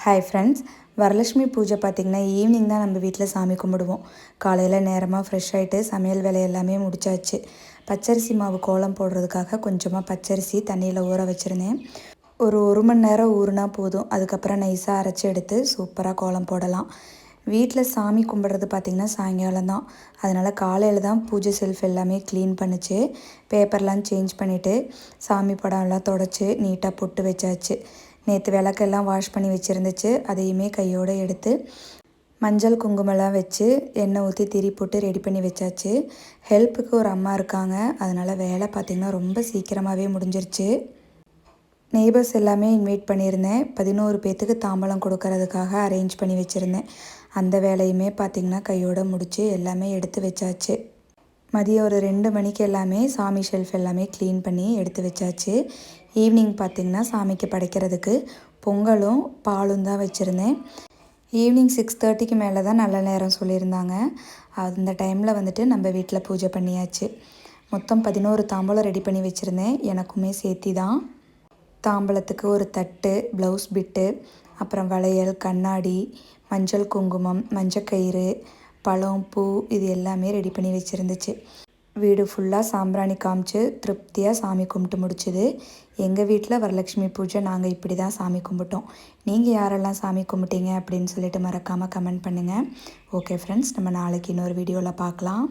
Hi friends, Varalakshmi பூஜை பார்த்திங்கன்னா evening தான் நம்ம வீட்டில் சாமி கும்பிடுவோம். காலையில் நேரமாக ஃப்ரெஷ் ஆகிட்டு சமையல் வேலை எல்லாமே முடிச்சாச்சு. பச்சரிசி மாவு கோலம் போடுறதுக்காக கொஞ்சமாக பச்சரிசி தண்ணியில் ஊற வச்சுருந்தேன். ஒரு மணி நேரம் ஊறுனா போதும். அதுக்கப்புறம் நைஸாக அரைச்சி எடுத்து சூப்பராக கோலம் போடலாம். வீட்டில் சாமி கும்பிட்றது பார்த்திங்கன்னா சாயங்காலம் தான். அதனால் காலையில் தான் பூஜை செல்ஃப் எல்லாமே க்ளீன் பண்ணிச்சு. பேப்பர்லாம் சேஞ்ச் பண்ணிவிட்டு சாமி படம்லாம் தொடச்சி நீட்டாக பொட்டு வச்சாச்சு. நேற்று விளக்கெல்லாம் வாஷ் பண்ணி வச்சுருந்துச்சு. அதையுமே கையோடு எடுத்து மஞ்சள் குங்குமம்லாம் வச்சு எண்ணெய் ஊற்றி திரி போட்டு ரெடி பண்ணி வச்சாச்சு. ஹெல்ப்புக்கு ஒரு அம்மா இருக்காங்க. அதனால் வேலை பார்த்திங்கன்னா ரொம்ப சீக்கிரமாகவே முடிஞ்சிருச்சு. நெய்பர்ஸ் எல்லாமே இன்வைட் பண்ணியிருந்தேன். 11 பேர்த்துக்கு தாம்பலம் கொடுக்கறதுக்காக அரேஞ்ச் பண்ணி வச்சுருந்தேன். அந்த வேலையுமே பார்த்திங்கன்னா கையோடு முடித்து எல்லாமே எடுத்து வச்சாச்சு. மதியம் ஒரு 2 மணிக்கு எல்லாமே சாமி ஷெல்ஃப் எல்லாமே க்ளீன் பண்ணி எடுத்து வச்சாச்சு. ஈவினிங் பார்த்திங்கன்னா சாமிக்கு படைக்கிறதுக்கு பொங்கலும் பாலும் தான் வச்சுருந்தேன். ஈவினிங் 6:30க்கு மேலே தான் நல்ல நேரம் சொல்லியிருந்தாங்க. அந்த டைமில் வந்துட்டு நம்ம வீட்டில் பூஜை பண்ணியாச்சு. மொத்தம் 11 தாம்பலம் ரெடி பண்ணி வச்சுருந்தேன். எனக்குமே சேர்த்தி தான். தாம்பலத்துக்கு ஒரு தட்டு, ப்ளவுஸ் பிட்டு, அப்புறம் வளையல், கண்ணாடி, மஞ்சள் குங்குமம், மஞ்சக்கயிறு, பழம், பூ இது எல்லாமே ரெடி பண்ணி வச்சுருந்துச்சு. வீடு ஃபுல்லாக சாம்பிராணி காமிச்சு திருப்தியாக சாமி கும்பிட்டு முடிச்சுது. எங்கள் வீட்டில் வரலட்சுமி பூஜை நாங்கள் இப்படி தான் சாமி கும்பிட்டோம். நீங்கள் யாரெல்லாம் சாமி கும்பிட்டீங்க அப்படின்னு சொல்லிட்டு மறக்காமல் கமெண்ட் பண்ணுங்கள். ஓகே ஃப்ரெண்ட்ஸ், நம்ம நாளைக்கு இன்னொரு வீடியோவில் பார்க்கலாம்.